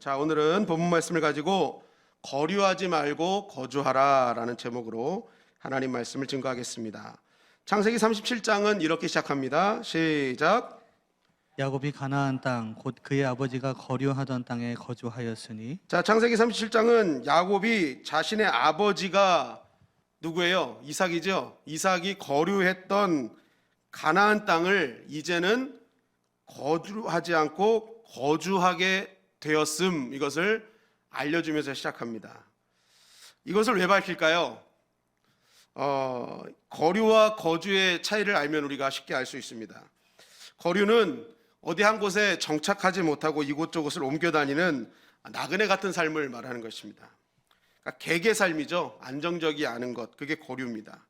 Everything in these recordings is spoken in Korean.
자, 오늘은 본문 말씀을 가지고 거류하지 말고 거주하라 라는 제목으로 하나님 말씀을 증거하겠습니다. 창세기 37장은 이렇게 시작합니다. 시작. 야곱이 가나안 땅 곧 그의 아버지가 거류하던 땅에 거주하였으니. 자, 창세기 37장은 야곱이 자신의 아버지가 누구예요? 이삭이죠. 이삭이 거류했던 가나안 땅을 이제는 거주하지 않고 거주하게 되었음, 이것을 알려주면서 시작합니다. 이것을 왜 밝힐까요? 거류와 거주의 차이를 알면 우리가 쉽게 알 수 있습니다. 거류는 어디 한 곳에 정착하지 못하고 이곳저곳을 옮겨 다니는 나그네 같은 삶을 말하는 것입니다. 그러니까 개개 삶이죠. 안정적이 않은 것, 그게 거류입니다.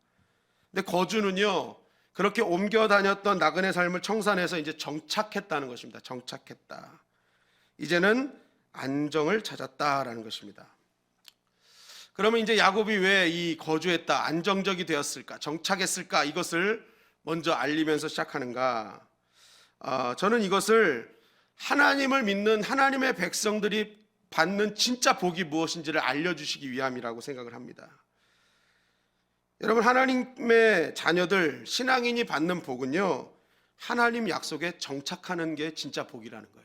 근데 거주는요, 그렇게 옮겨 다녔던 나그네 삶을 청산해서 이제 정착했다는 것입니다. 정착했다. 이제는 안정을 찾았다라는 것입니다. 그러면 이제 야곱이 왜 이 거주했다, 안정적이 되었을까, 정착했을까, 이것을 먼저 알리면서 시작하는가? 저는 이것을 하나님을 믿는 하나님의 백성들이 받는 진짜 복이 무엇인지를 알려주시기 위함이라고 생각을 합니다. 여러분, 하나님의 자녀들, 신앙인이 받는 복은요, 하나님 약속에 정착하는 게 진짜 복이라는 거예요.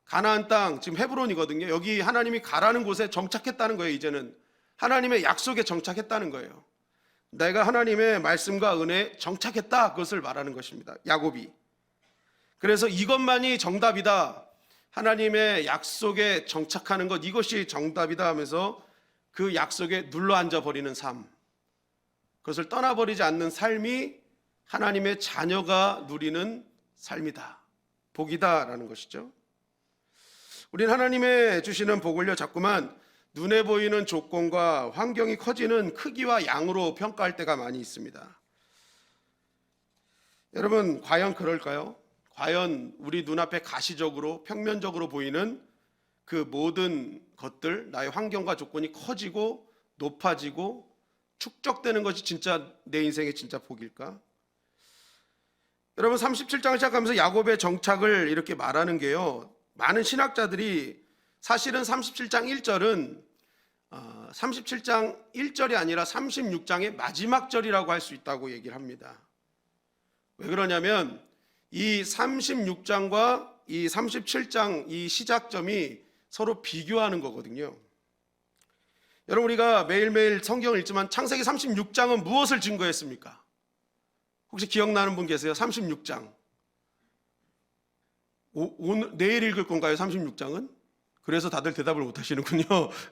가나안 땅, 지금 헤브론이거든요. 여기 하나님이 가라는 곳에 정착했다는 거예요. 이제는 하나님의 약속에 정착했다는 거예요. 내가 하나님의 말씀과 은혜에 정착했다, 그것을 말하는 것입니다, 야곱이. 그래서 이것만이 정답이다, 하나님의 약속에 정착하는 것, 이것이 정답이다 하면서 그 약속에 눌러앉아 버리는 삶, 그것을 떠나버리지 않는 삶이 하나님의 자녀가 누리는 삶이다, 복이다라는 것이죠. 우린 하나님의 주시는 복을요, 자꾸만 눈에 보이는 조건과 환경이 커지는 크기와 양으로 평가할 때가 많이 있습니다. 여러분, 과연 그럴까요? 과연 우리 눈앞에 가시적으로 평면적으로 보이는 그 모든 것들, 나의 환경과 조건이 커지고 높아지고 축적되는 것이 진짜 내 인생의 진짜 복일까? 여러분, 37장을 시작하면서 야곱의 정착을 이렇게 말하는 게요, 많은 신학자들이 사실은 37장 1절은 37장 1절이 아니라 36장의 마지막 절이라고 할 수 있다고 얘기를 합니다. 왜 그러냐면 이 36장과 이 37장 이 시작점이 서로 비교하는 거거든요. 여러분, 우리가 매일매일 성경을 읽지만 창세기 36장은 무엇을 증거했습니까? 혹시 기억나는 분 계세요? 36장. 내일 읽을 건가요? 36장은? 그래서 다들 대답을 못 하시는군요.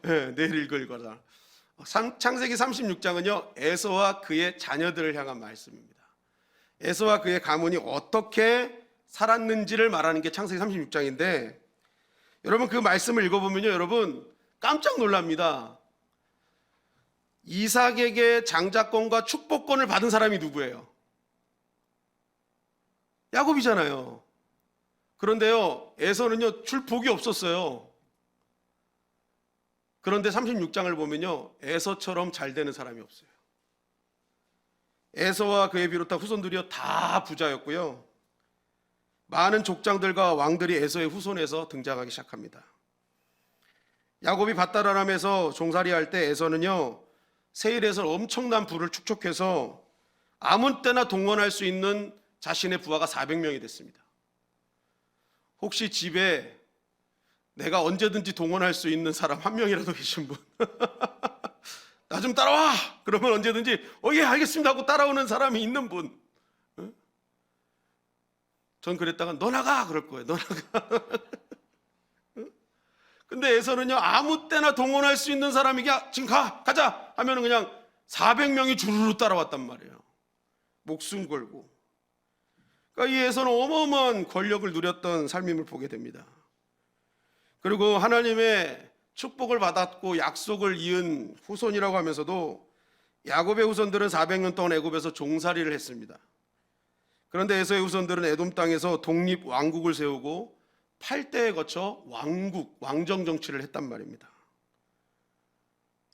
네, 내일 읽을 거라. 창세기 36장은요, 에서와 그의 자녀들을 향한 말씀입니다. 에서와 그의 가문이 어떻게 살았는지를 말하는 게 창세기 36장인데, 여러분, 그 말씀을 읽어보면요, 여러분 깜짝 놀랍니다. 이삭에게 장자권과 축복권을 받은 사람이 누구예요? 야곱이잖아요. 그런데요, 에서는요 줄 복이 없었어요. 그런데 36장을 보면요, 에서처럼 잘 되는 사람이 없어요. 에서와 그에 비롯한 후손들이요 다 부자였고요, 많은 족장들과 왕들이 에서의 후손에서 등장하기 시작합니다. 야곱이 밧다라람에서 종살이할 때 에서는요, 세일에서 엄청난 부를 축적해서 아무 때나 동원할 수 있는 자신의 부하가 400명이 됐습니다. 혹시 집에 내가 언제든지 동원할 수 있는 사람 한 명이라도 계신 분? 나 좀 따라와! 그러면 언제든지 예, 알겠습니다 하고 따라오는 사람이 있는 분? 전 그랬다가 너 나가! 그럴 거예요. 너 나가. 근데 에서는요, 아무 때나 동원할 수 있는 사람에게 지금 가자 하면은 그냥 400명이 주르르 따라왔단 말이에요. 목숨 걸고. 그러니까 이 에서는 어마어마한 권력을 누렸던 삶임을 보게 됩니다. 그리고 하나님의 축복을 받았고 약속을 이은 후손이라고 하면서도 야곱의 후손들은 400년 동안 애굽에서 종살이를 했습니다. 그런데 에서의 후손들은 에돔 땅에서 독립 왕국을 세우고 8대에 거쳐 왕정 정치를 했단 말입니다.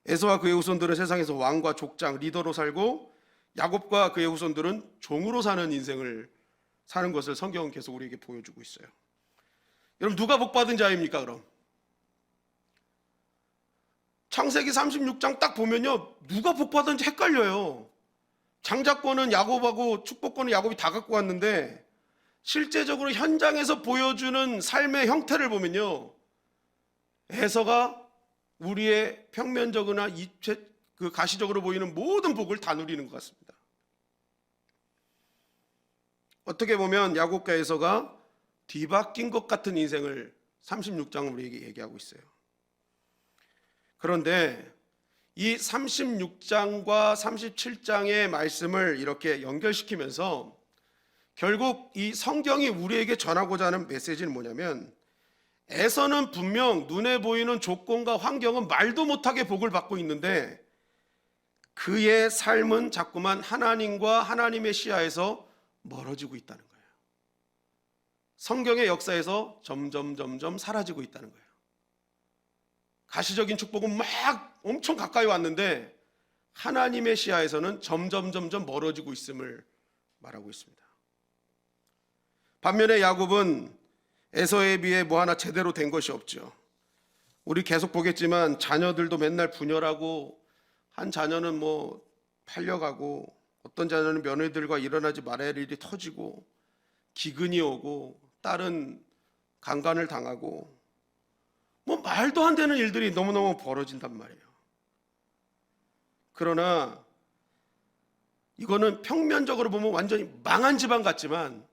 에서와 그의 후손들은 세상에서 왕과 족장, 리더로 살고, 야곱과 그의 후손들은 종으로 사는 인생을 사는 것을 성경은 계속 우리에게 보여주고 있어요. 여러분, 누가 복받은 자입니까? 그럼 창세기 36장 딱 보면요, 누가 복받았는지 헷갈려요. 장자권은 야곱하고 축복권은 야곱이 다 갖고 왔는데 실제적으로 현장에서 보여주는 삶의 형태를 보면요, 에서가 우리의 평면적이나 그 가시적으로 보이는 모든 복을 다 누리는 것 같습니다. 어떻게 보면 야곱과 에서가 뒤바뀐 것 같은 인생을 36장은 우리에게 얘기하고 있어요. 그런데 이 36장과 37장의 말씀을 이렇게 연결시키면서 결국 이 성경이 우리에게 전하고자 하는 메시지는 뭐냐면, 에서는 분명 눈에 보이는 조건과 환경은 말도 못하게 복을 받고 있는데 그의 삶은 자꾸만 하나님과 하나님의 시야에서 멀어지고 있다는 거예요. 성경의 역사에서 점점 사라지고 있다는 거예요. 가시적인 축복은 막 엄청 가까이 왔는데 하나님의 시야에서는 점점 멀어지고 있음을 말하고 있습니다. 반면에 야곱은 에서에 비해 뭐 하나 제대로 된 것이 없죠. 우리 계속 보겠지만 자녀들도 맨날 분열하고, 한 자녀는 뭐 팔려가고, 어떤 자녀는 며느리들과 일어나지 말아야 할 일이 터지고, 기근이 오고, 딸은 강간을 당하고, 뭐 말도 안 되는 일들이 너무너무 벌어진단 말이에요. 그러나 이거는 평면적으로 보면 완전히 망한 집안 같지만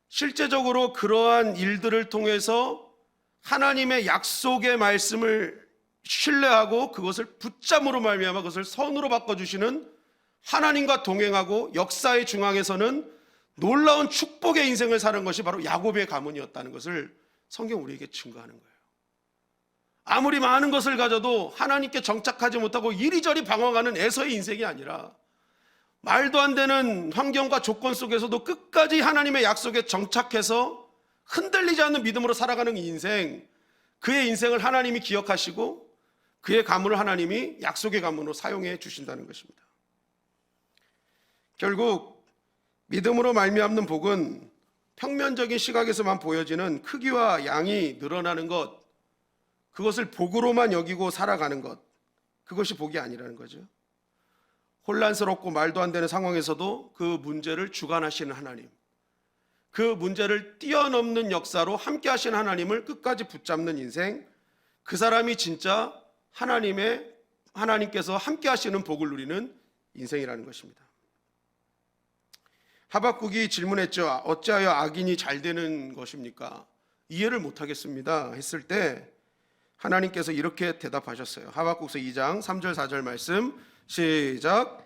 실제적으로 그러한 일들을 통해서 하나님의 약속의 말씀을 신뢰하고 그것을 붙잡음으로 말미암아 그것을 선으로 바꿔주시는 하나님과 동행하고 역사의 중앙에서는 놀라운 축복의 인생을 사는 것이 바로 야곱의 가문이었다는 것을 성경 우리에게 증거하는 거예요. 아무리 많은 것을 가져도 하나님께 정착하지 못하고 이리저리 방황하는 에서의 인생이 아니라 말도 안 되는 환경과 조건 속에서도 끝까지 하나님의 약속에 정착해서 흔들리지 않는 믿음으로 살아가는 인생, 그의 인생을 하나님이 기억하시고 그의 가문을 하나님이 약속의 가문으로 사용해 주신다는 것입니다. 결국 믿음으로 말미암는 복은 평면적인 시각에서만 보여지는 크기와 양이 늘어나는 것, 그것을 복으로만 여기고 살아가는 것, 그것이 복이 아니라는 거죠. 혼란스럽고 말도 안 되는 상황에서도 그 문제를 주관하시는 하나님, 그 문제를 뛰어넘는 역사로 함께 하시는 하나님을 끝까지 붙잡는 인생, 그 사람이 진짜 하나님께서 함께 하시는 복을 누리는 인생이라는 것입니다. 하박국이 질문했죠. 어찌하여 악인이 잘 되는 것입니까? 이해를 못하겠습니다 했을 때 하나님께서 이렇게 대답하셨어요. 하박국서 2장 3절 4절 말씀 시작.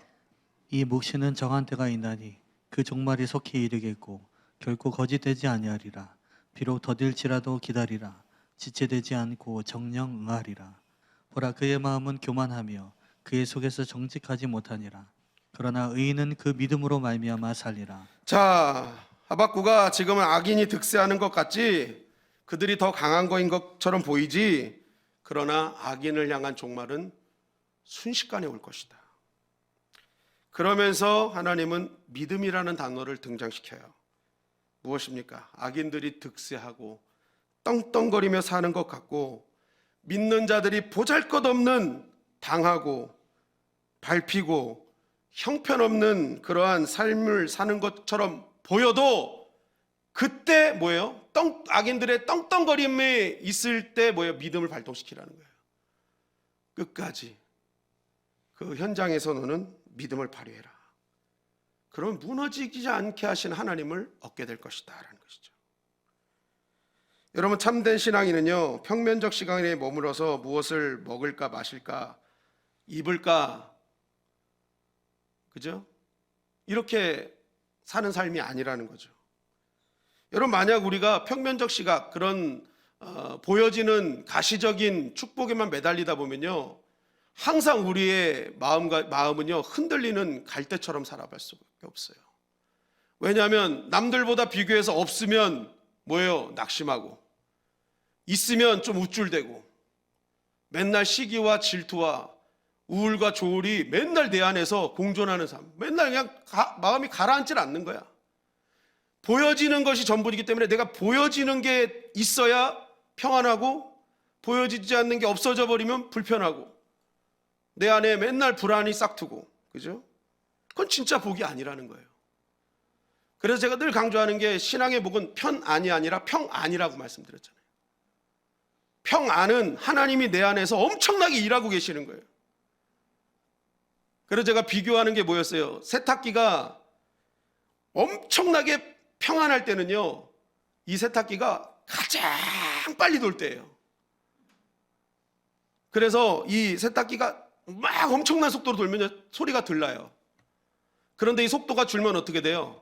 이 묵시는 정한 때가 있나니 그 종말이 속히 이르겠고 결코 거짓되지 아니하리라. 비록 더딜지라도 기다리라. 지체되지 않고 정령 응하리라. 보라, 그의 마음은 교만하며 그의 속에서 정직하지 못하니라. 그러나 의인은 그 믿음으로 말미암아 살리라. 자, 하박국아, 지금은 악인이 득세하는 것 같지? 그들이 더 강한 거인 것처럼 보이지? 그러나 악인을 향한 종말은 순식간에 올 것이다. 그러면서 하나님은 믿음이라는 단어를 등장시켜요. 무엇입니까? 악인들이 득세하고 떵떵거리며 사는 것 같고 믿는 자들이 보잘것없는 당하고 밟히고 형편없는 그러한 삶을 사는 것처럼 보여도 그때 뭐예요? 악인들의 떵떵거림에 있을 때 뭐예요? 믿음을 발동시키라는 거예요. 끝까지 그 현장에서 너는 믿음을 발휘해라. 그러면 무너지지 않게 하신 하나님을 얻게 될 것이다 라는 것이죠. 여러분, 참된 신앙인은요, 평면적 시간에 머물러서 무엇을 먹을까 마실까 입을까, 그죠? 이렇게 사는 삶이 아니라는 거죠. 여러분, 만약 우리가 평면적 시각, 그런 보여지는 가시적인 축복에만 매달리다 보면요, 항상 우리의 마음은요 흔들리는 갈대처럼 살아갈 수밖에 없어요. 왜냐하면 남들보다 비교해서 없으면 뭐예요? 낙심하고, 있으면 좀 우쭐대고, 맨날 시기와 질투와 우울과 조울이 맨날 내 안에서 공존하는 삶, 맨날 그냥 마음이 가라앉질 않는 거야. 보여지는 것이 전부이기 때문에 내가 보여지는 게 있어야 평안하고 보여지지 않는 게 없어져 버리면 불편하고, 내 안에 맨날 불안이 싹트고, 그죠? 그건 진짜 복이 아니라는 거예요. 그래서 제가 늘 강조하는 게 신앙의 복은 편안이 아니라 평안이라고 말씀드렸잖아요. 평안은 하나님이 내 안에서 엄청나게 일하고 계시는 거예요. 그래서 제가 비교하는 게 뭐였어요? 세탁기가 엄청나게 평안할 때는요, 이 세탁기가 가장 빨리 돌 때예요. 그래서 이 세탁기가 막 엄청난 속도로 돌면 소리가 들려요. 그런데 이 속도가 줄면 어떻게 돼요?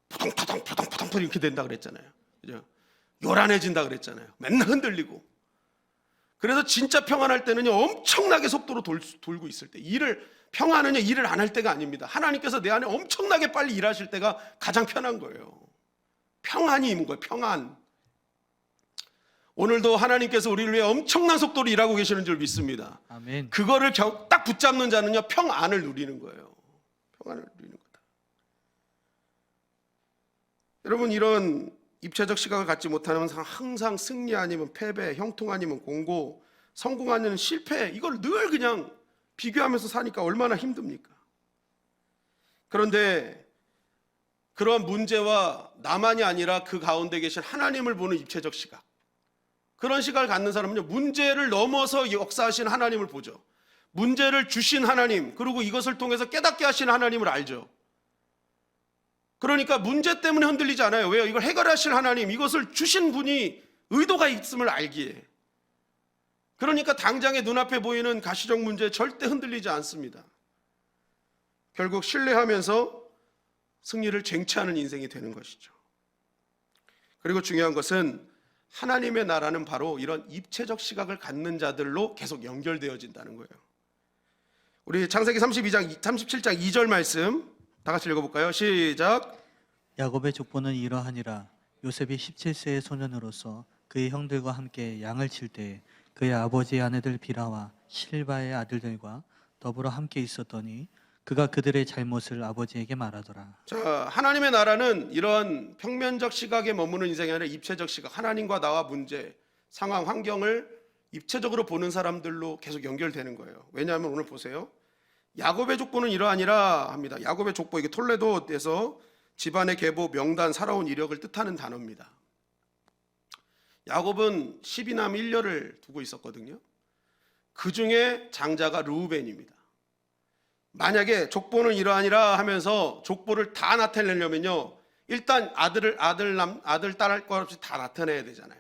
푸동푸동 이렇게 된다 그랬잖아요. 그죠? 요란해진다 그랬잖아요. 맨날 흔들리고. 그래서 진짜 평안할 때는요, 엄청나게 속도로 돌고 있을 때, 평안은요, 일을 안 할 때가 아닙니다. 하나님께서 내 안에 엄청나게 빨리 일하실 때가 가장 편한 거예요. 평안이 있는 거예요. 평안. 오늘도 하나님께서 우리를 위해 엄청난 속도로 일하고 계시는 줄 믿습니다. 아멘. 그거를 딱 붙잡는 자는요, 평안을 누리는 거예요. 평안을 누리는 거다. 여러분, 이런 입체적 시각을 갖지 못하는 항상 승리 아니면 패배, 형통 아니면 공고, 성공 아니면 실패, 이걸 늘 그냥 비교하면서 사니까 얼마나 힘듭니까? 그런데 그러한 문제와 나만이 아니라 그 가운데 계신 하나님을 보는 입체적 시각, 그런 시각을 갖는 사람은요, 문제를 넘어서 역사하신 하나님을 보죠. 문제를 주신 하나님, 그리고 이것을 통해서 깨닫게 하신 하나님을 알죠. 그러니까 문제 때문에 흔들리지 않아요. 왜요? 이걸 해결하실 하나님, 이것을 주신 분이 의도가 있음을 알기에. 그러니까 당장의 눈앞에 보이는 가시적 문제에 절대 흔들리지 않습니다. 결국 신뢰하면서 승리를 쟁취하는 인생이 되는 것이죠. 그리고 중요한 것은 하나님의 나라는 바로 이런 입체적 시각을 갖는 자들로 계속 연결되어진다는 거예요. 우리 창세기 37장 2절 말씀 다 같이 읽어볼까요? 시작. 야곱의 족보는 이러하니라. 요셉이 17세의 소년으로서 그의 형들과 함께 양을 칠 때에 그의 아버지의 아내들 비라와 실바의 아들들과 더불어 함께 있었더니 그가 그들의 잘못을 아버지에게 말하더라. 자, 하나님의 나라는 이런 평면적 시각에 머무는 인생이 아니라 입체적 시각, 하나님과 나와 문제, 상황, 환경을 입체적으로 보는 사람들로 계속 연결되는 거예요. 왜냐하면 오늘 보세요. 야곱의 족보는 이러하니라 합니다. 야곱의 족보, 이게 톨레도에서 집안의 계보, 명단, 살아온 이력을 뜻하는 단어입니다. 야곱은 12남 1녀를 두고 있었거든요. 그 중에 장자가 르우벤입니다. 만약에 족보는 이러하니라 하면서 족보를 다 나타내려면요, 일단 아들, 딸 할 것 없이 다 나타내야 되잖아요.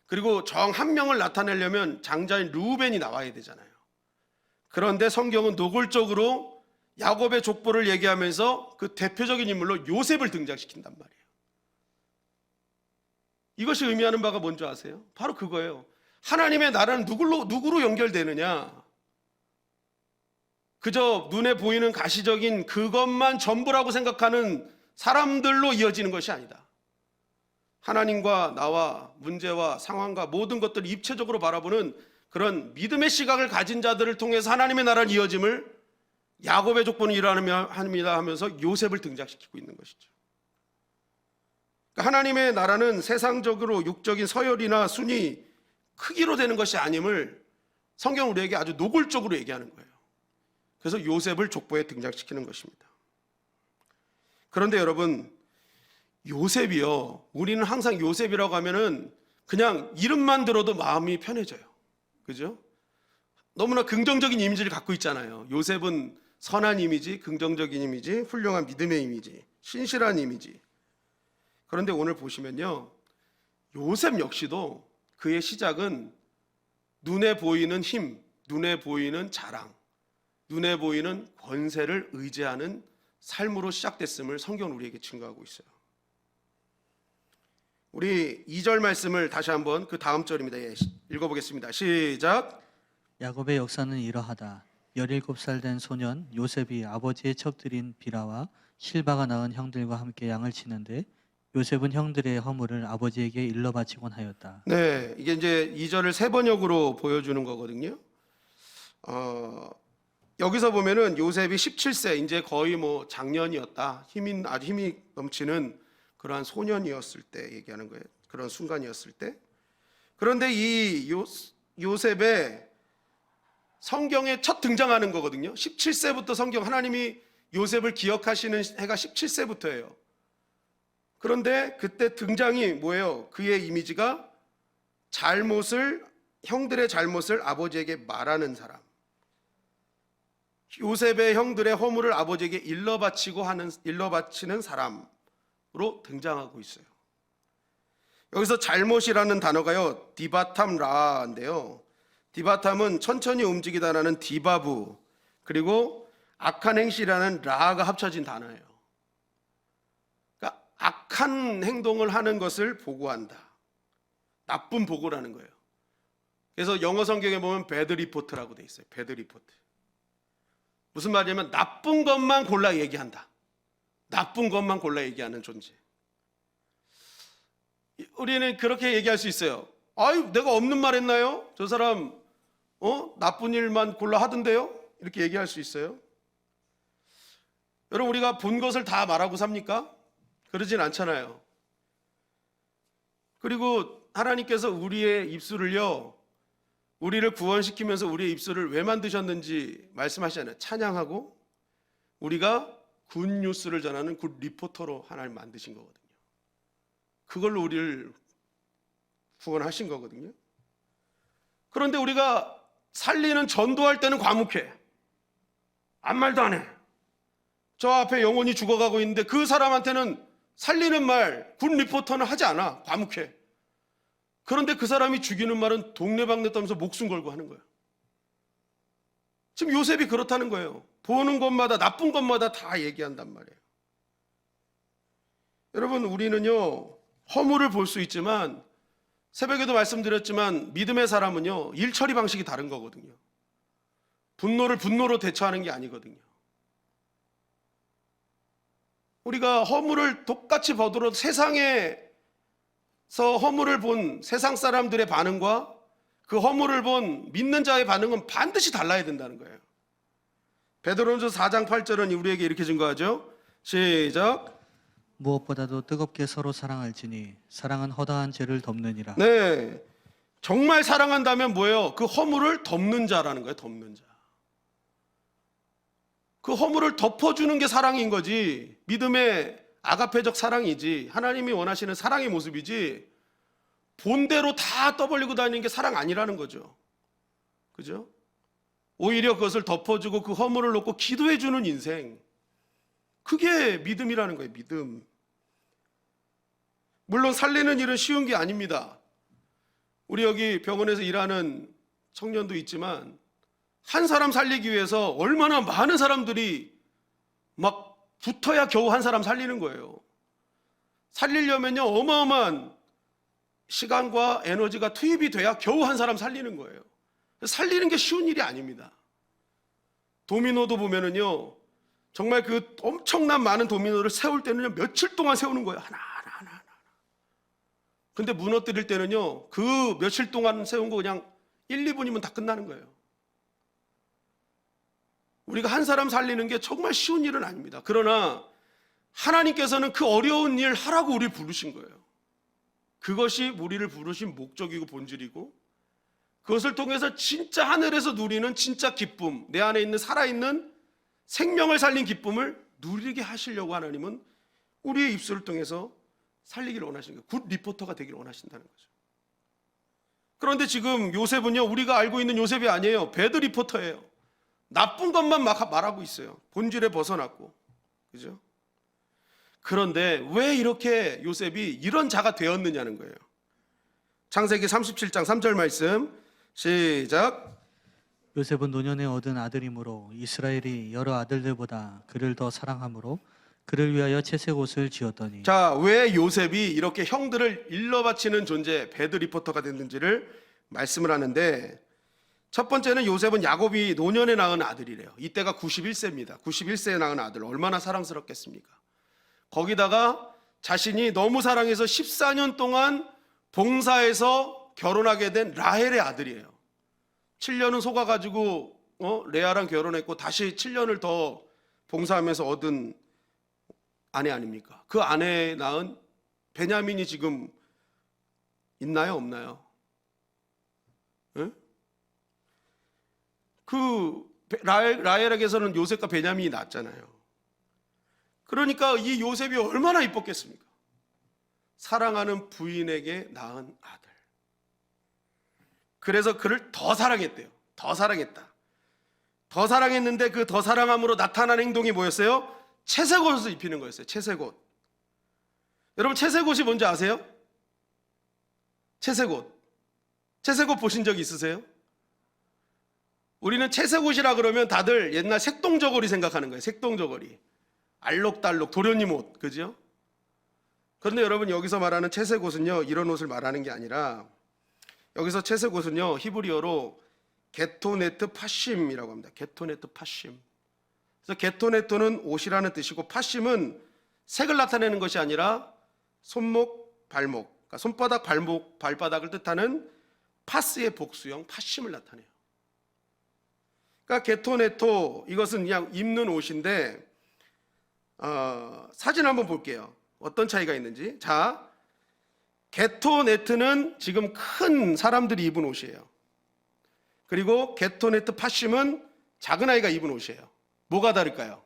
그리고 정 한 명을 나타내려면 장자인 르우벤이 나와야 되잖아요. 그런데 성경은 노골적으로 야곱의 족보를 얘기하면서 그 대표적인 인물로 요셉을 등장시킨단 말이에요. 이것이 의미하는 바가 뭔지 아세요? 바로 그거예요. 하나님의 나라는 누구로 연결되느냐? 그저 눈에 보이는 가시적인 그것만 전부라고 생각하는 사람들로 이어지는 것이 아니다. 하나님과 나와 문제와 상황과 모든 것들을 입체적으로 바라보는 그런 믿음의 시각을 가진 자들을 통해서 하나님의 나라는 이어짐을 야곱의 족보는 이러합니다 하면서 요셉을 등장시키고 있는 것이죠. 그러니까 하나님의 나라는 세상적으로 육적인 서열이나 순위, 크기로 되는 것이 아님을 성경 우리에게 아주 노골적으로 얘기하는 거예요. 그래서 요셉을 족보에 등장시키는 것입니다. 그런데 여러분, 요셉이요, 우리는 항상 요셉이라고 하면은 그냥 이름만 들어도 마음이 편해져요. 그죠? 너무나 긍정적인 이미지를 갖고 있잖아요. 요셉은 선한 이미지, 긍정적인 이미지, 훌륭한 믿음의 이미지, 신실한 이미지. 그런데 오늘 보시면요, 요셉 역시도 그의 시작은 눈에 보이는 힘, 눈에 보이는 자랑, 눈에 보이는 권세를 의지하는 삶으로 시작됐음을 성경은 우리에게 증거하고 있어요. 우리 2절 말씀을 다시 한번 그 다음 절입니다. 읽어보겠습니다. 시작. 야곱의 역사는 이러하다. 17살 된 소년 요셉이 아버지의 첩들인 비라와 실바가 낳은 형들과 함께 양을 치는데 요셉은 형들의 허물을 아버지에게 일러 바치곤 하였다. 네, 이게 이제 2절을 세 번역으로 보여주는 거거든요. 여기서 보면은 요셉이 17세, 이제 거의 뭐 장년이었다. 아주 힘이 넘치는 그러한 소년이었을 때 얘기하는 거예요. 그런 순간이었을 때. 그런데 이 요셉의 성경에 첫 등장하는 거거든요. 17세부터 성경 하나님이 요셉을 기억하시는 해가 17세부터예요. 그런데 그때 등장이 뭐예요? 그의 이미지가 형들의 잘못을 아버지에게 말하는 사람. 요셉의 형들의 허물을 아버지에게 일러 바치는 사람으로 등장하고 있어요. 여기서 잘못이라는 단어가요, 디바탐 라인데요. 디바탐은 천천히 움직이다라는 디바부, 그리고 악한 행실이라는 라가 합쳐진 단어예요. 그러니까 악한 행동을 하는 것을 보고한다. 나쁜 보고라는 거예요. 그래서 영어 성경에 보면 배드 리포트라고 돼 있어요. 배드 리포트. 무슨 말이냐면 나쁜 것만 골라 얘기한다. 나쁜 것만 골라 얘기하는 존재. 우리는 그렇게 얘기할 수 있어요. 아유, 내가 없는 말 했나요? 저 사람 나쁜 일만 골라 하던데요? 이렇게 얘기할 수 있어요. 여러분, 우리가 본 것을 다 말하고 삽니까? 그러진 않잖아요. 그리고 하나님께서 우리의 입술을요, 우리를 구원시키면서 우리의 입술을 왜 만드셨는지 말씀하시잖아요. 찬양하고 우리가 굿뉴스를 전하는 굿 리포터로 하나님 만드신 거거든요. 그걸로 우리를 구원하신 거거든요. 그런데 우리가 살리는 전도할 때는 과묵해. 아무 말도 안 해. 저 앞에 영혼이 죽어가고 있는데 그 사람한테는 살리는 말, 굿 리포터는 하지 않아. 과묵해. 그런데 그 사람이 죽이는 말은 동네방네 떠면서 목숨 걸고 하는 거예요. 지금 요셉이 그렇다는 거예요. 보는 것마다, 나쁜 것마다 다 얘기한단 말이에요. 여러분, 우리는요, 허물을 볼 수 있지만, 새벽에도 말씀드렸지만 믿음의 사람은요, 일 처리 방식이 다른 거거든요. 분노를 분노로 대처하는 게 아니거든요. 우리가 허물을 똑같이 보더라도 세상에서 허물을 본 세상 사람들의 반응과 그 허물을 본 믿는 자의 반응은 반드시 달라야 된다는 거예요. 베드로전서 4장 8절은 우리에게 이렇게 증거하죠. 시작. 무엇보다도 뜨겁게 서로 사랑할지니 사랑은 허다한 죄를 덮느니라. 네, 정말 사랑한다면 뭐예요? 그 허물을 덮는 자라는 거예요. 덮는 자. 그 허물을 덮어주는 게 사랑인 거지. 믿음의 아가페적 사랑이지. 하나님이 원하시는 사랑의 모습이지. 본대로 다 떠벌리고 다니는 게 사랑 아니라는 거죠. 그죠? 오히려 그것을 덮어주고 그 허물을 놓고 기도해주는 인생. 그게 믿음이라는 거예요. 믿음. 물론 살리는 일은 쉬운 게 아닙니다. 우리 여기 병원에서 일하는 청년도 있지만 한 사람 살리기 위해서 얼마나 많은 사람들이 막 붙어야 겨우 한 사람 살리는 거예요. 살리려면요, 어마어마한 시간과 에너지가 투입이 돼야 겨우 한 사람 살리는 거예요. 살리는 게 쉬운 일이 아닙니다. 도미노도 보면은요, 정말 그 엄청난 많은 도미노를 세울 때는요, 며칠 동안 세우는 거예요. 하나. 근데 무너뜨릴 때는요, 그 며칠 동안 세운 거 그냥 1, 2분이면 다 끝나는 거예요. 우리가 한 사람 살리는 게 정말 쉬운 일은 아닙니다. 그러나 하나님께서는 그 어려운 일 하라고 우리를 부르신 거예요. 그것이 우리를 부르신 목적이고 본질이고, 그것을 통해서 진짜 하늘에서 누리는 진짜 기쁨, 내 안에 있는 살아있는 생명을 살린 기쁨을 누리게 하시려고 하나님은 우리의 입술을 통해서 살리기를 원하시는 거예요. 굿 리포터가 되기를 원하신다는 거죠. 그런데 지금 요셉은요, 우리가 알고 있는 요셉이 아니에요. 배드 리포터예요. 나쁜 것만 막 말하고 있어요. 본질에 벗어났고. 그죠? 그런데 왜 이렇게 요셉이 이런 자가 되었느냐는 거예요. 창세기 37장 3절 말씀 시작. 요셉은 노년에 얻은 아들이므로 이스라엘이 여러 아들들보다 그를 더 사랑하므로 그를 위하여 채색 옷을 지었더니. 자, 왜 요셉이 이렇게 형들을 일러바치는 존재, 배드 리포터가 됐는지를 말씀을 하는데, 첫 번째는 요셉은 야곱이 노년에 낳은 아들이래요. 이때가 91세입니다. 91세에 낳은 아들, 얼마나 사랑스럽겠습니까? 거기다가 자신이 너무 사랑해서 14년 동안 봉사해서 결혼하게 된 라헬의 아들이에요. 7년은 속아가지고 레아랑 결혼했고 다시 7년을 더 봉사하면서 얻은 아내 아닙니까? 그 아내에 낳은 베냐민이 지금 있나요? 없나요? 응? 라헬에게서는 요셉과 베냐민이 낳았잖아요. 그러니까 이 요셉이 얼마나 이뻤겠습니까? 사랑하는 부인에게 낳은 아들. 그래서 그를 더 사랑했대요. 더 사랑했다. 더 사랑했는데 그 더 사랑함으로 나타난 행동이 뭐였어요? 채색 옷을 입히는 거였어요. 채색 옷. 여러분 채색 옷이 뭔지 아세요? 채색 옷. 채색 옷 보신 적 있으세요? 우리는 채색 옷이라 그러면 다들 옛날 색동저고리 생각하는 거예요. 색동저고리. 알록달록 도련님 옷. 그죠? 그런데 여러분 여기서 말하는 채색 옷은요, 이런 옷을 말하는 게 아니라 여기서 채색 옷은요, 히브리어로 게토네트 파심이라고 합니다. 게토네트 파심. 그래서 게토네토는 옷이라는 뜻이고 파심은 색을 나타내는 것이 아니라 손목, 발목, 그러니까 손바닥, 발목, 발바닥을 뜻하는 파스의 복수형 파심을 나타내요. 그러니까 게토네토, 이것은 그냥 입는 옷인데 사진 한번 볼게요. 어떤 차이가 있는지. 자, 게토네트는 지금 큰 사람들이 입은 옷이에요. 그리고 게토네트 파심은 작은 아이가 입은 옷이에요. 뭐가 다를까요?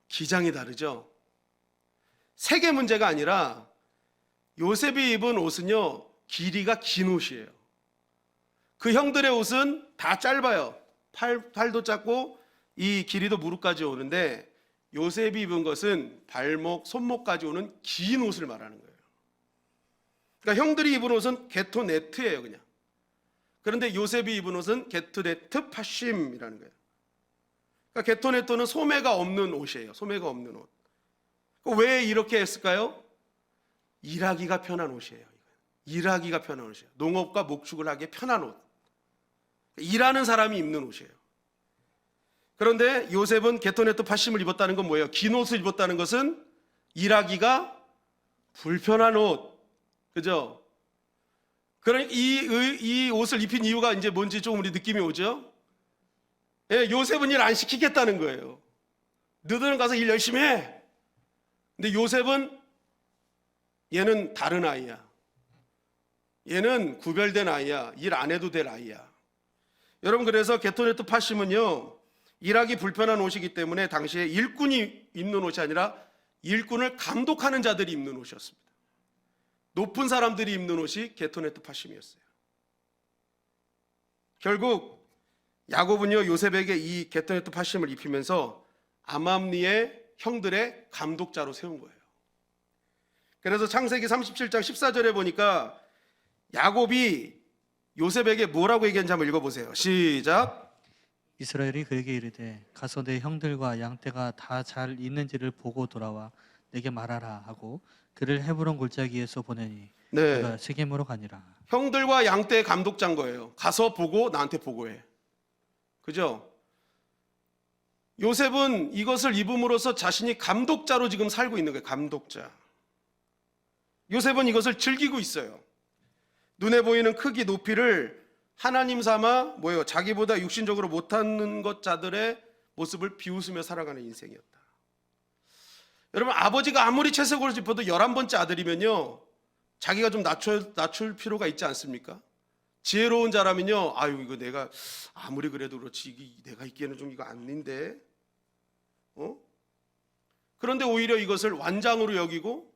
기장이 다르죠. 색의 문제가 아니라 요셉이 입은 옷은요, 길이가 긴 옷이에요. 그 형들의 옷은 다 짧아요. 팔도 짧고 이 길이도 무릎까지 오는데 요셉이 입은 것은 발목, 손목까지 오는 긴 옷을 말하는 거예요. 그러니까 형들이 입은 옷은 게토네트예요, 그냥. 그런데 요셉이 입은 옷은 게토네트 파심이라는 거예요. 그러니까 게토네토는 소매가 없는 옷이에요. 소매가 없는 옷. 왜 이렇게 했을까요? 일하기가 편한 옷이에요. 일하기가 편한 옷이에요. 농업과 목축을 하기에 편한 옷. 일하는 사람이 입는 옷이에요. 그런데 요셉은 게토네토 파심을 입었다는 건 뭐예요? 긴 옷을 입었다는 것은 일하기가 불편한 옷. 그죠? 그러니 이 옷을 입힌 이유가 이제 뭔지 좀 우리 느낌이 오죠? 예, 요셉은 일 안 시키겠다는 거예요. 너희들은 가서 일 열심히 해. 근데 요셉은 얘는 다른 아이야. 얘는 구별된 아이야. 일 안 해도 될 아이야. 여러분, 그래서 게토네토 파심은요, 일하기 불편한 옷이기 때문에 당시에 일꾼이 입는 옷이 아니라 일꾼을 감독하는 자들이 입는 옷이었습니다. 높은 사람들이 입는 옷이 게토네토 파심이었어요. 결국 야곱은요, 요셉에게 이 게토네토 파심을 입히면서 암암리의 형들의 감독자로 세운 거예요. 그래서 창세기 37장 14절에 보니까 야곱이 요셉에게 뭐라고 얘기했는지 한번 읽어보세요. 시작. 이스라엘이 그에게 이르되 가서 내 형들과 양떼가 다 잘 있는지를 보고 돌아와 내게 말하라 하고 그를 헤브론 골짜기에서 보내니 네, 그가 세겜으로 가니라. 형들과 양떼의 감독자인 거예요. 가서 보고 나한테 보고해. 그죠? 요셉은 이것을 입음으로써 자신이 감독자로 지금 살고 있는 거예요. 감독자. 요셉은 이것을 즐기고 있어요. 눈에 보이는 크기, 높이를 하나님 삼아 뭐예요? 자기보다 육신적으로 못하는 것 자들의 모습을 비웃으며 살아가는 인생이었다. 여러분, 아버지가 아무리 채색옷을 입어도 11번째 아들이면요, 자기가 좀 낮출 필요가 있지 않습니까? 지혜로운 자라면요, 아유, 이거 내가 아무리 그래도 그렇지, 이게 내가 입기에는 좀 이거 아닌데, 그런데 오히려 이것을 완장으로 여기고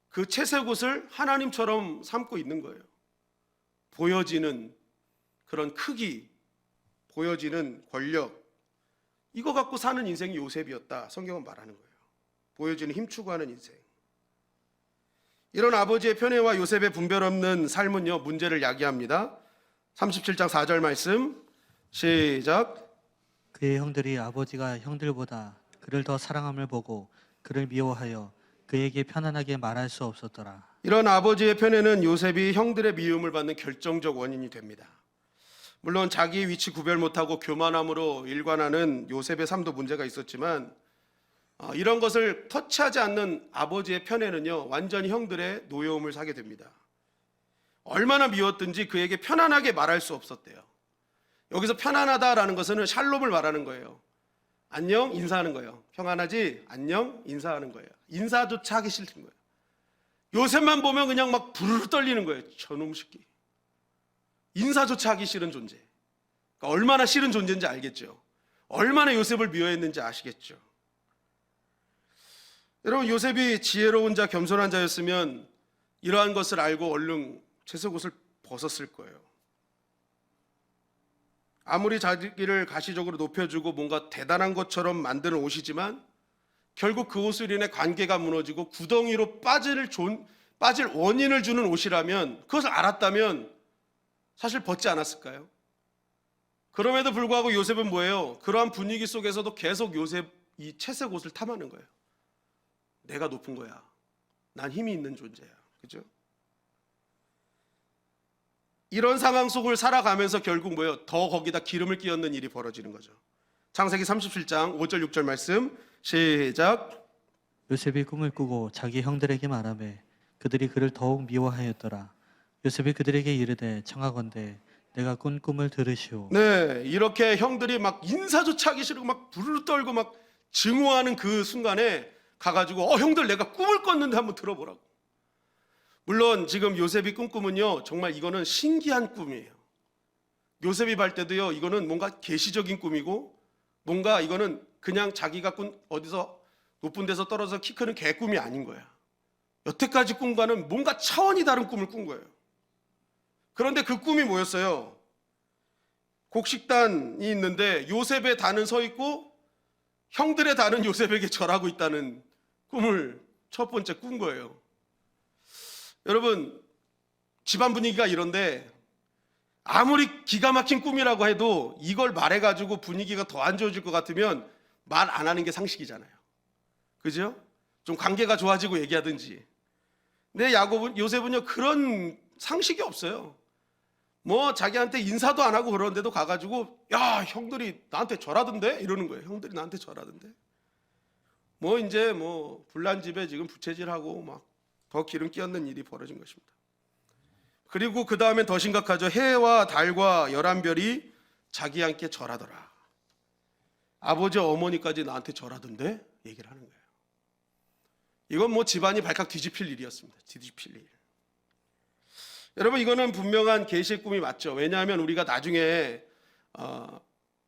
그 채색옷을 하나님처럼 삼고 있는 거예요. 보여지는 그런 크기, 보여지는 권력, 이거 갖고 사는 인생이 요셉이었다, 성경은 말하는 거예요. 보여지는 힘 추구하는 인생. 이런 아버지의 편애와 요셉의 분별 없는 삶은요, 문제를 야기합니다. 37장 4절 말씀 시작. 그의 형들이 아버지가 형들보다 그를 더 사랑함을 보고 그를 미워하여 그에게 편안하게 말할 수 없었더라. 이런 아버지의 편애는 요셉이 형들의 미움을 받는 결정적 원인이 됩니다. 물론 자기 위치 구별 못하고 교만함으로 일관하는 요셉의 삶도 문제가 있었지만 이런 것을 터치하지 않는 아버지의 편애는요, 완전히 형들의 노여움을 사게 됩니다. 얼마나 미웠든지 그에게 편안하게 말할 수 없었대요. 여기서 편안하다라는 것은 샬롬을 말하는 거예요. 안녕, 인사하는 거예요. 평안하지? 안녕, 인사하는 거예요. 인사조차 하기 싫은 거예요. 요셉만 보면 그냥 막 부르르 떨리는 거예요. 저놈 새끼. 인사조차 하기 싫은 존재. 그러니까 얼마나 싫은 존재인지 알겠죠. 얼마나 요셉을 미워했는지 아시겠죠. 여러분, 요셉이 지혜로운 자, 겸손한 자였으면 이러한 것을 알고 얼른 채색옷을 벗었을 거예요. 아무리 자기를 가시적으로 높여주고 뭔가 대단한 것처럼 만드는 옷이지만 결국 그 옷을 인해 관계가 무너지고 구덩이로 빠질 원인을 주는 옷이라면, 그것을 알았다면 사실 벗지 않았을까요? 그럼에도 불구하고 요셉은 뭐예요? 그러한 분위기 속에서도 계속 요셉 이 채색 옷을 탐하는 거예요. 내가 높은 거야. 난 힘이 있는 존재야. 그죠? 이런 상황 속을 살아가면서 결국 뭐예요? 더 거기다 기름을 끼얹는 일이 벌어지는 거죠. 창세기 37장 5절 6절 말씀 시작. 요셉이 꿈을 꾸고 자기 형들에게 말하매 그들이 그를 더욱 미워하였더라. 요셉이 그들에게 이르되 청하건대 내가 꾼 꿈을 들으시오. 네, 이렇게 형들이 막 인사조차 하기 싫고 막 부르르 떨고 막 증오하는 그 순간에 가가지고 형들 내가 꿈을 꿨는데 한번 들어보라고. 물론 지금 요셉이 꾼 꿈은요, 정말 이거는 신기한 꿈이에요. 요셉이 볼 때도요, 이거는 뭔가 계시적인 꿈이고 뭔가 이거는 그냥 자기가 꾼 어디서 높은 데서 떨어져서 키 크는 개 꿈이 아닌 거야. 여태까지 꿈과는 뭔가 차원이 다른 꿈을 꾼 거예요. 그런데 그 꿈이 뭐였어요? 곡식단이 있는데 요셉의 단은 서 있고 형들의 단은 요셉에게 절하고 있다는 꿈을 첫 번째 꾼 거예요. 여러분, 집안 분위기가 이런데 아무리 기가 막힌 꿈이라고 해도 이걸 말해가지고 분위기가 더 안 좋아질 것 같으면 말 안 하는 게 상식이잖아요. 그죠? 좀 관계가 좋아지고 얘기하든지. 근데 요셉은요, 그런 상식이 없어요. 뭐 자기한테 인사도 안 하고 그러는데도 가가지고 야, 형들이 나한테 절하던데? 이러는 거예요. 형들이 나한테 절하던데. 뭐 이제 뭐 불난 집에 지금 부채질하고 막 더 기름 끼얹는 일이 벌어진 것입니다. 그리고 그 다음엔 더 심각하죠. 해와 달과 11별이 자기 함께 절하더라. 아버지 어머니까지 나한테 절하던데? 얘기를 하는 거예요. 이건 뭐 집안이 발칵 뒤집힐 일이었습니다. 뒤집힐 일. 여러분, 이거는 분명한 계시의 꿈이 맞죠. 왜냐하면 우리가 나중에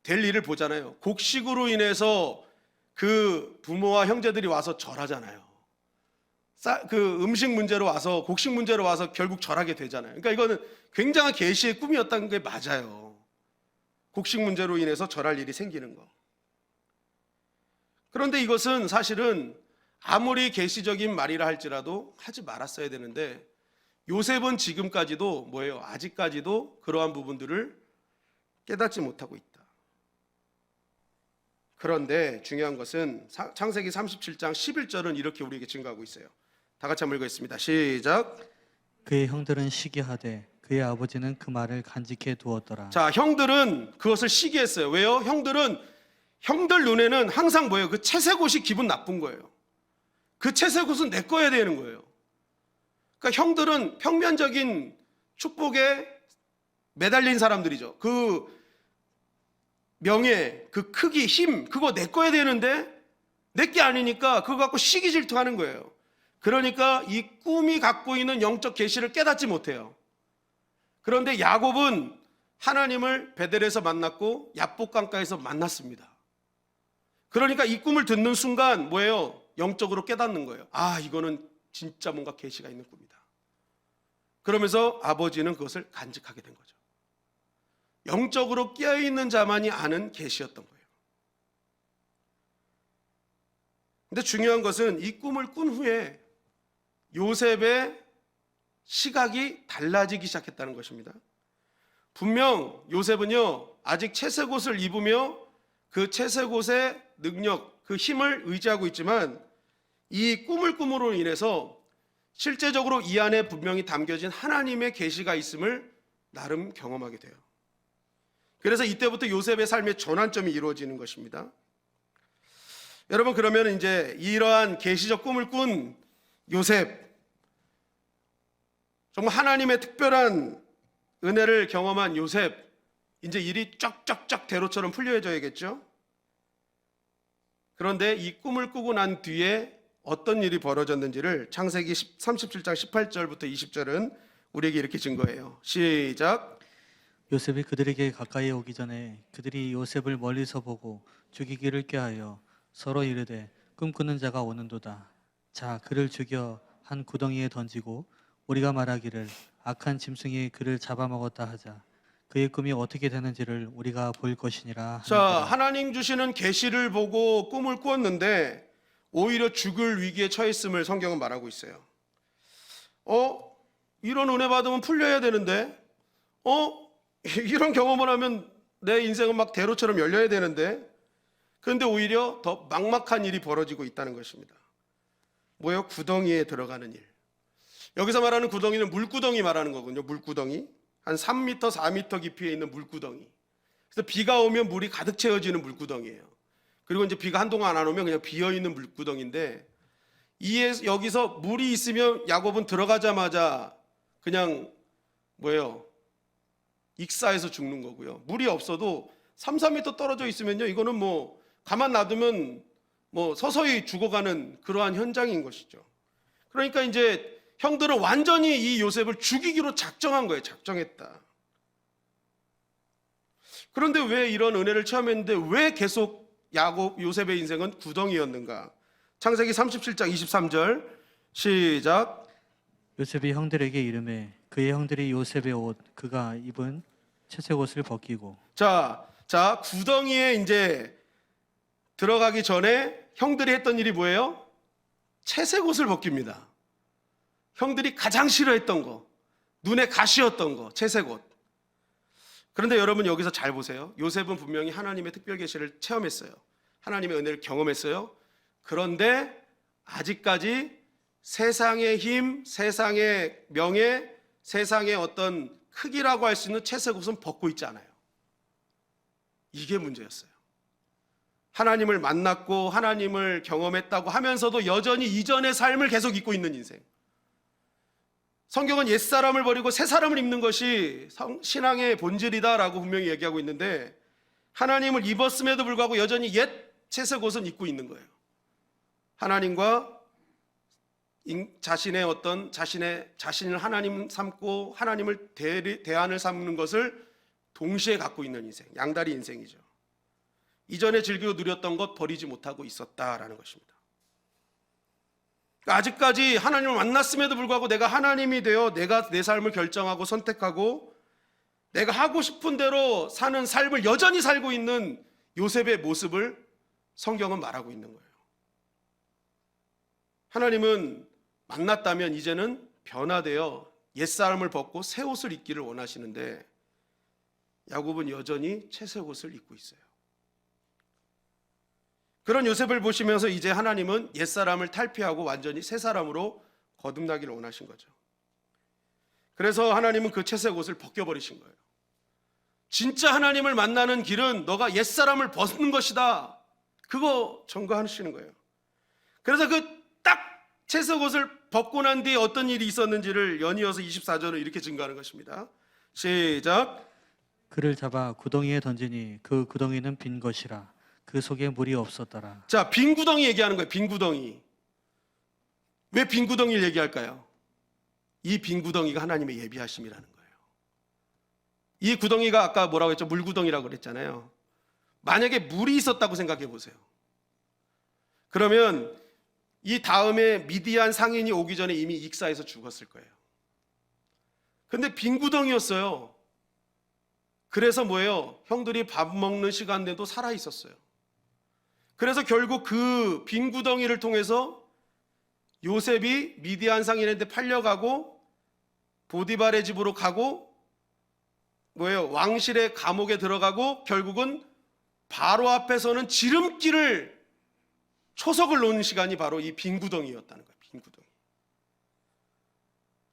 될 일을 보잖아요. 곡식으로 인해서 그 부모와 형제들이 와서 절하잖아요. 그 음식 문제로 와서, 곡식 문제로 와서 결국 절하게 되잖아요. 그러니까 이거는 굉장한 계시의 꿈이었다는 게 맞아요. 곡식 문제로 인해서 절할 일이 생기는 거. 그런데 이것은 사실은 아무리 계시적인 말이라 할지라도 하지 말았어야 되는데 요셉은 지금까지도 뭐예요? 아직까지도 그러한 부분들을 깨닫지 못하고 있다. 그런데 중요한 것은 창세기 37장 11절은 이렇게 우리에게 증거하고 있어요. 다 같이 한번 읽겠습니다. 시작. 그의 형들은 시기하되 그의 아버지는 그 말을 간직해 두었더라. 자, 형들은 그것을 시기했어요. 왜요? 형들 눈에는 항상 뭐예요? 그 채색옷이 기분 나쁜 거예요. 그 채색옷은 내 거야 되는 거예요. 그러니까 형들은 평면적인 축복에 매달린 사람들이죠. 그 명예, 그 크기, 힘, 그거 내 거야 되는데 내 게 아니니까 그거 갖고 시기 질투하는 거예요. 그러니까 이 꿈이 갖고 있는 영적 계시를 깨닫지 못해요. 그런데 야곱은 하나님을 베델에서 만났고 야복강가에서 만났습니다. 그러니까 이 꿈을 듣는 순간 뭐예요? 영적으로 깨닫는 거예요. 아, 이거는 진짜 뭔가 계시가 있는 꿈이다. 그러면서 아버지는 그것을 간직하게 된 거죠. 영적으로 깨어있는 자만이 아는 계시였던 거예요. 근데 중요한 것은 이 꿈을 꾼 후에 요셉의 시각이 달라지기 시작했다는 것입니다. 분명 요셉은요, 아직 채색옷을 입으며 그 채색옷의 능력, 그 힘을 의지하고 있지만 이 꿈을 꿈으로 인해서 실제적으로 이 안에 분명히 담겨진 하나님의 계시가 있음을 나름 경험하게 돼요. 그래서 이때부터 요셉의 삶의 전환점이 이루어지는 것입니다. 여러분, 그러면 이제 이러한 계시적 꿈을 꾼 요셉, 정말 하나님의 특별한 은혜를 경험한 요셉, 이제 일이 쫙쫙쫙 대로처럼 풀려져야겠죠. 그런데 이 꿈을 꾸고 난 뒤에 어떤 일이 벌어졌는지를 창세기 37장 18절부터 20절은 우리에게 이렇게 증거해요. 시작. 요셉이 그들에게 가까이 오기 전에 그들이 요셉을 멀리서 보고 죽이기를 꾀하여 서로 이르되 꿈꾸는 자가 오는도다. 자, 그를 죽여 한 구덩이에 던지고 우리가 말하기를 악한 짐승이 그를 잡아먹었다 하자. 그의 꿈이 어떻게 되는지를 우리가 볼 것이니라 자, 하는도다. 하나님 주시는 계시를 보고 꿈을 꾸었는데 오히려 죽을 위기에 처했음을 성경은 말하고 있어요. 이런 은혜 받으면 풀려야 되는데, 이런 경험을 하면 내 인생은 막 대로처럼 열려야 되는데, 그런데 오히려 더 막막한 일이 벌어지고 있다는 것입니다. 뭐예요? 구덩이에 들어가는 일. 여기서 말하는 구덩이는 물구덩이 말하는 거군요. 물구덩이. 한 3m, 4m 깊이에 있는 물구덩이. 그래서 비가 오면 물이 가득 채워지는 물구덩이에요. 그리고 이제 비가 한동안 안 오면 그냥 비어있는 물구덩이인데, 여기서 물이 있으면 야곱은 들어가자마자 그냥 뭐예요? 익사해서 죽는 거고요. 물이 없어도 3, 4m 떨어져 있으면요, 이거는 뭐 가만 놔두면 뭐 서서히 죽어가는 그러한 현장인 것이죠. 그러니까 이제 형들은 완전히 이 요셉을 죽이기로 작정한 거예요. 작정했다. 그런데 왜 이런 은혜를 체험했는데 왜 계속 요셉의 인생은 구덩이였는가? 창세기 37장 23절 시작. 요셉이 형들에게 이르매 그의 형들이 요셉의 옷 그가 입은 채색 옷을 벗기고. 자, 구덩이에 이제 들어가기 전에 형들이 했던 일이 뭐예요? 채색 옷을 벗깁니다. 형들이 가장 싫어했던 거, 눈에 가시였던 거, 채색 옷. 그런데 여러분 여기서 잘 보세요. 요셉은 분명히 하나님의 특별 계시를 체험했어요. 하나님의 은혜를 경험했어요. 그런데 아직까지 세상의 힘, 세상의 명예, 세상의 어떤 크기라고 할 수 있는 채색 옷은 벗고 있지 않아요. 이게 문제였어요. 하나님을 만났고 하나님을 경험했다고 하면서도 여전히 이전의 삶을 계속 입고 있는 인생. 성경은 옛사람을 버리고 새사람을 입는 것이 신앙의 본질이다라고 분명히 얘기하고 있는데, 하나님을 입었음에도 불구하고 여전히 옛 채색 옷은 입고 있는 거예요. 하나님과 자신을 하나님 삼고 하나님을 대안을 삼는 것을 동시에 갖고 있는 인생, 양다리 인생이죠. 이전에 즐기고 누렸던 것 버리지 못하고 있었다라는 것입니다. 아직까지 하나님을 만났음에도 불구하고 내가 하나님이 되어 내가 내 삶을 결정하고 선택하고 내가 하고 싶은 대로 사는 삶을 여전히 살고 있는 요셉의 모습을 성경은 말하고 있는 거예요. 하나님은 만났다면 이제는 변화되어 옛사람을 벗고 새 옷을 입기를 원하시는데 야곱은 여전히 채색 옷을 입고 있어요. 그런 요셉을 보시면서 이제 하나님은 옛사람을 탈피하고 완전히 새 사람으로 거듭나기를 원하신 거죠. 그래서 하나님은 그 채색 옷을 벗겨버리신 거예요. 진짜 하나님을 만나는 길은 너가 옛사람을 벗는 것이다. 그거 전가하시는 거예요. 그래서 그 딱 채색 옷을 벗고 난 뒤에 어떤 일이 있었는지를 연이어서 24절은 이렇게 증거하는 것입니다. 시작. 그를 잡아 구덩이에 던지니 그 구덩이는 빈 것이라 그 속에 물이 없었더라. 자, 빈 구덩이 얘기하는 거예요. 빈 구덩이. 왜 빈 구덩이를 얘기할까요? 이 빈 구덩이가 하나님의 예비하심이라는 거예요. 이 구덩이가 아까 뭐라고 했죠? 물구덩이라고 그랬잖아요. 만약에 물이 있었다고 생각해 보세요. 그러면 이 다음에 미디안 상인이 오기 전에 이미 익사해서 죽었을 거예요. 근데 빈 구덩이였어요. 그래서 뭐예요? 형들이 밥 먹는 시간대도 살아 있었어요. 그래서 결국 그 빈 구덩이를 통해서 요셉이 미디안 상인한테 팔려가고 보디발의 집으로 가고 뭐예요? 왕실의 감옥에 들어가고 결국은 바로 앞에서는 지름길을 초석을 놓는 시간이 바로 이 빈 구덩이였다는 거예요. 빈 구덩이.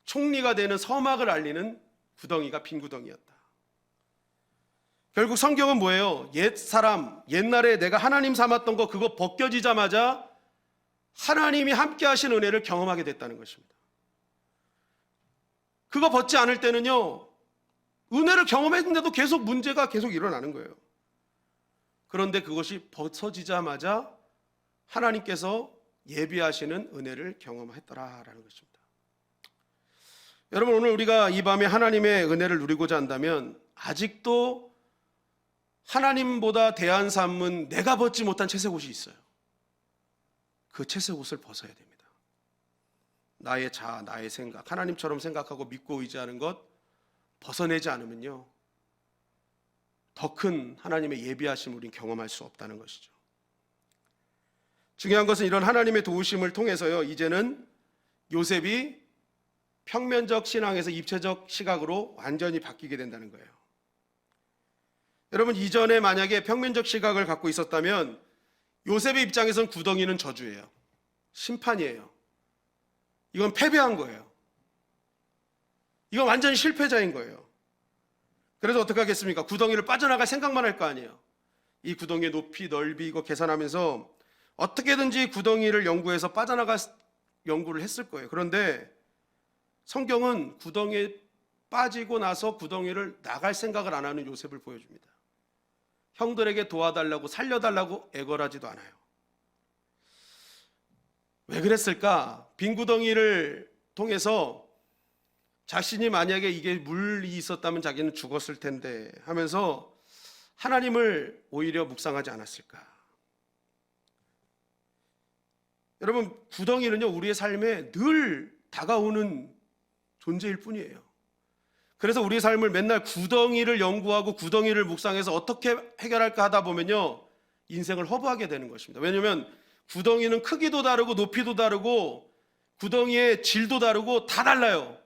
총리가 되는 서막을 알리는 구덩이가 빈 구덩이였다. 결국 성경은 뭐예요? 옛날에 내가 하나님 삼았던 거 그거 벗겨지자마자 하나님이 함께 하신 은혜를 경험하게 됐다는 것입니다. 그거 벗지 않을 때는요, 은혜를 경험했는데도 문제가 계속 일어나는 거예요. 그런데 그것이 벗어지자마자 하나님께서 예비하시는 은혜를 경험했더라라는 것입니다. 여러분, 오늘 우리가 이 밤에 하나님의 은혜를 누리고자 한다면 아직도 하나님보다 대한 삶은 내가 벗지 못한 채색옷이 있어요. 그 채색옷을 벗어야 됩니다. 나의 자아, 나의 생각, 하나님처럼 생각하고 믿고 의지하는 것 벗어내지 않으면요, 더 큰 하나님의 예비하심을 우린 경험할 수 없다는 것이죠. 중요한 것은 이런 하나님의 도우심을 통해서요, 이제는 요셉이 평면적 신앙에서 입체적 시각으로 완전히 바뀌게 된다는 거예요. 여러분, 이전에 만약에 평면적 시각을 갖고 있었다면 요셉의 입장에선 구덩이는 저주예요. 심판이에요. 이건 패배한 거예요. 이건 완전히 실패자인 거예요. 그래서 어떻게 하겠습니까? 구덩이를 빠져나갈 생각만 할 거 아니에요. 이 구덩이의 높이, 넓이 이거 계산하면서 어떻게든지 구덩이를 연구해서 빠져나갈 연구를 했을 거예요. 그런데 성경은 구덩이에 빠지고 나서 구덩이를 나갈 생각을 안 하는 요셉을 보여줍니다. 형들에게 도와달라고 살려달라고 애걸하지도 않아요. 왜 그랬을까? 빈 구덩이를 통해서 자신이 만약에 이게 물이 있었다면 자기는 죽었을 텐데 하면서 하나님을 오히려 묵상하지 않았을까? 여러분, 구덩이는요, 우리의 삶에 늘 다가오는 존재일 뿐이에요. 그래서 우리의 삶을 맨날 구덩이를 연구하고 구덩이를 묵상해서 어떻게 해결할까 하다 보면요, 인생을 허브하게 되는 것입니다. 왜냐하면 구덩이는 크기도 다르고 높이도 다르고 구덩이의 질도 다르고 다 달라요.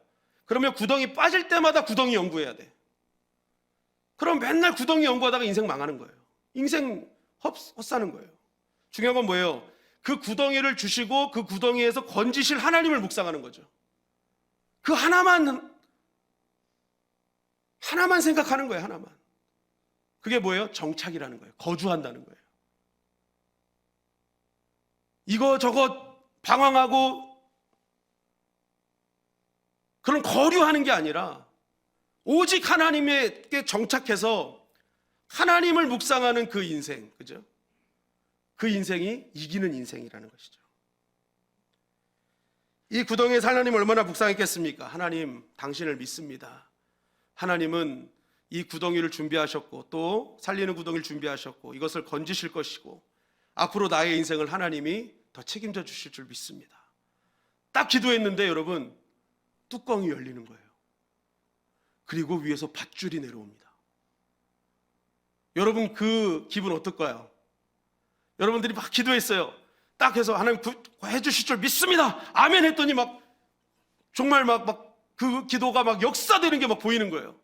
그러면 구덩이 빠질 때마다 구덩이 연구해야 돼. 그럼 맨날 구덩이 연구하다가 인생 망하는 거예요. 인생 헛사는 거예요. 중요한 건 뭐예요? 그 구덩이를 주시고 그 구덩이에서 건지실 하나님을 묵상하는 거죠. 그 하나만 생각하는 거예요. 하나만. 그게 뭐예요? 정착이라는 거예요. 거주한다는 거예요. 이거 저거 방황하고 그런 거류하는 게 아니라 오직 하나님께 정착해서 하나님을 묵상하는 그 인생, 그죠? 그 인생이 이기는 인생이라는 것이죠. 이 구덩이에서 하나님 얼마나 묵상했겠습니까? 하나님, 당신을 믿습니다. 하나님은 이 구덩이를 준비하셨고 또 살리는 구덩이를 준비하셨고 이것을 건지실 것이고 앞으로 나의 인생을 하나님이 더 책임져 주실 줄 믿습니다. 딱 기도했는데 여러분, 뚜껑이 열리는 거예요. 그리고 위에서 밧줄이 내려옵니다. 여러분, 그 기분 어떨까요? 여러분들이 막 기도했어요. 딱 해서 하나님 해주실 줄 믿습니다. 아멘 했더니 막 정말 막 그 기도가 막 역사되는 게 막 보이는 거예요.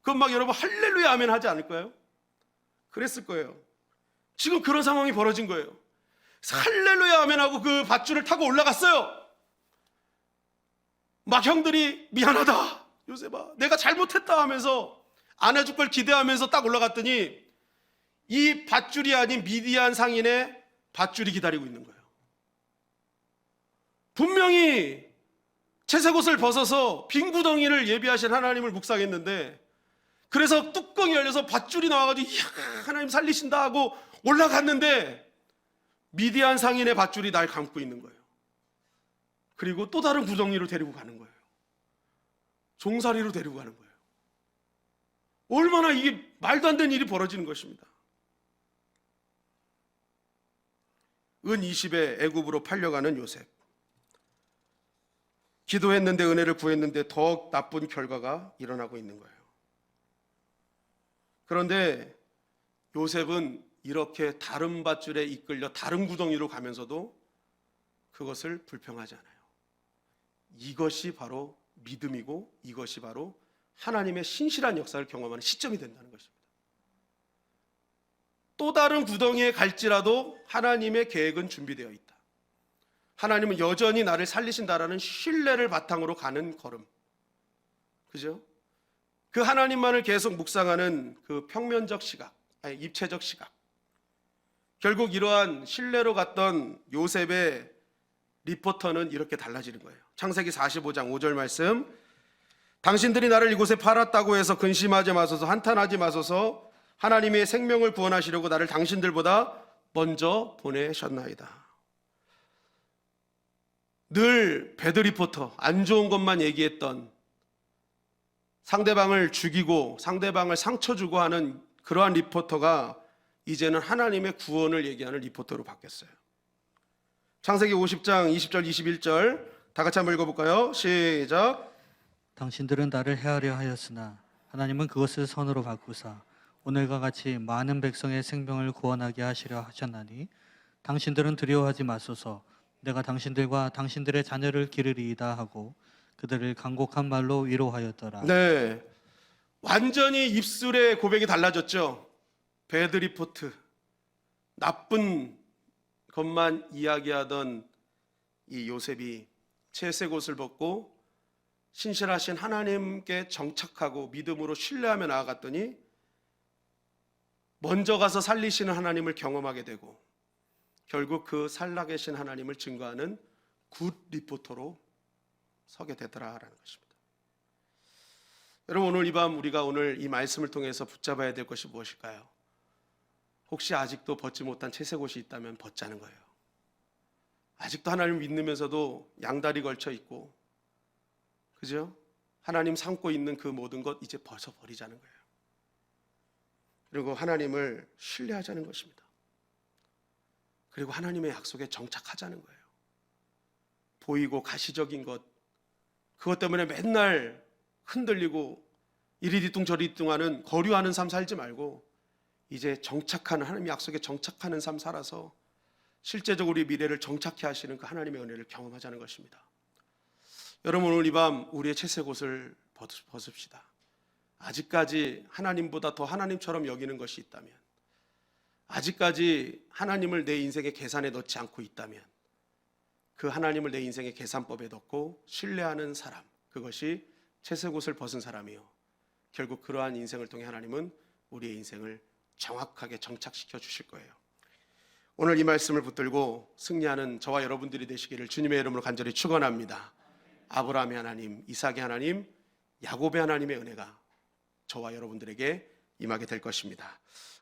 그럼 막 여러분 할렐루야 아멘 하지 않을까요? 그랬을 거예요. 지금 그런 상황이 벌어진 거예요. 할렐루야 아멘 하고 그 밧줄을 타고 올라갔어요. 막 형들이 미안하다 요셉아, 내가 잘못했다 하면서 안 해줄 걸 기대하면서 딱 올라갔더니 이 밧줄이 아닌 미디안 상인의 밧줄이 기다리고 있는 거예요. 분명히 채색옷을 벗어서 빈 구덩이를 예비하신 하나님을 묵상했는데, 그래서 뚜껑이 열려서 밧줄이 나와가지고 이야 하나님 살리신다 하고 올라갔는데 미디안 상인의 밧줄이 날 감고 있는 거예요. 그리고 또 다른 구덩이로 데리고 가는 거예요. 종살이로 데리고 가는 거예요. 얼마나 이게 말도 안 되는 일이 벌어지는 것입니다. 은 20에 애굽으로 팔려가는 요셉. 기도했는데 은혜를 구했는데 더 나쁜 결과가 일어나고 있는 거예요. 그런데 요셉은 이렇게 다른 밧줄에 이끌려 다른 구덩이로 가면서도 그것을 불평하지 않아요. 이것이 바로 믿음이고 이것이 바로 하나님의 신실한 역사를 경험하는 시점이 된다는 것입니다. 또 다른 구덩이에 갈지라도 하나님의 계획은 준비되어 있다. 하나님은 여전히 나를 살리신다라는 신뢰를 바탕으로 가는 걸음. 그죠? 그 하나님만을 계속 묵상하는 그 평면적 시각, 아니 입체적 시각. 결국 이러한 신뢰로 갔던 요셉의 리포터는 이렇게 달라지는 거예요. 창세기 45장 5절 말씀. 당신들이 나를 이곳에 팔았다고 해서 근심하지 마소서, 한탄하지 마소서. 하나님의 생명을 구원하시려고 나를 당신들보다 먼저 보내셨나이다. 늘 배드 리포터, 안 좋은 것만 얘기했던 상대방을 죽이고 상대방을 상처 주고 하는 그러한 리포터가 이제는 하나님의 구원을 얘기하는 리포터로 바뀌었어요. 창세기 50장 20절 21절 다 같이 한번 읽어볼까요? 시작. 당신들은 나를 해하려 하였으나 하나님은 그것을 선으로 바꾸사 오늘과 같이 많은 백성의 생명을 구원하게 하시려 하셨나니 당신들은 두려워하지 마소서. 내가 당신들과 당신들의 자녀를 기르리이다 하고 그들을 간곡한 말로 위로하였더라. 네, 완전히 입술의 고백이 달라졌죠. 배드 리포트, 나쁜 것만 이야기하던 이 요셉이 채색 옷을 벗고 신실하신 하나님께 정착하고 믿음으로 신뢰하며 나아갔더니 먼저 가서 살리시는 하나님을 경험하게 되고 결국 그 살아계신 하나님을 증거하는 굿 리포터로 서게 되더라라는 것입니다. 여러분, 오늘 이 밤 우리가 오늘 이 말씀을 통해서 붙잡아야 될 것이 무엇일까요? 혹시 아직도 벗지 못한 채색 옷이 있다면 벗자는 거예요. 아직도 하나님을 믿으면서도 양다리 걸쳐 있고, 그죠? 하나님 삼고 있는 그 모든 것 이제 벗어버리자는 거예요. 그리고 하나님을 신뢰하자는 것입니다. 그리고 하나님의 약속에 정착하자는 거예요. 보이고 가시적인 것, 그것 때문에 맨날 흔들리고 이리뒤뚱 저리뒤뚱하는 거류하는 삶 살지 말고 이제 정착하는, 하나님의 약속에 정착하는 삶 살아서 실제적으로 우리 미래를 정착케 하시는 그 하나님의 은혜를 경험하자는 것입니다. 여러분, 오늘 이 밤 우리의 채색 옷을 벗읍시다. 아직까지 하나님보다 더 하나님처럼 여기는 것이 있다면, 아직까지 하나님을 내 인생의 계산에 넣지 않고 있다면 그 하나님을 내 인생의 계산법에 넣고 신뢰하는 사람, 그것이 채색 옷을 벗은 사람이요, 결국 그러한 인생을 통해 하나님은 우리의 인생을 정확하게 정착시켜 주실 거예요. 오늘 이 말씀을 붙들고 승리하는 저와 여러분들이 되시기를 주님의 이름으로 간절히 축원합니다. 아브라함의 하나님, 이삭의 하나님, 야곱의 하나님의 은혜가 저와 여러분들에게 임하게 될 것입니다.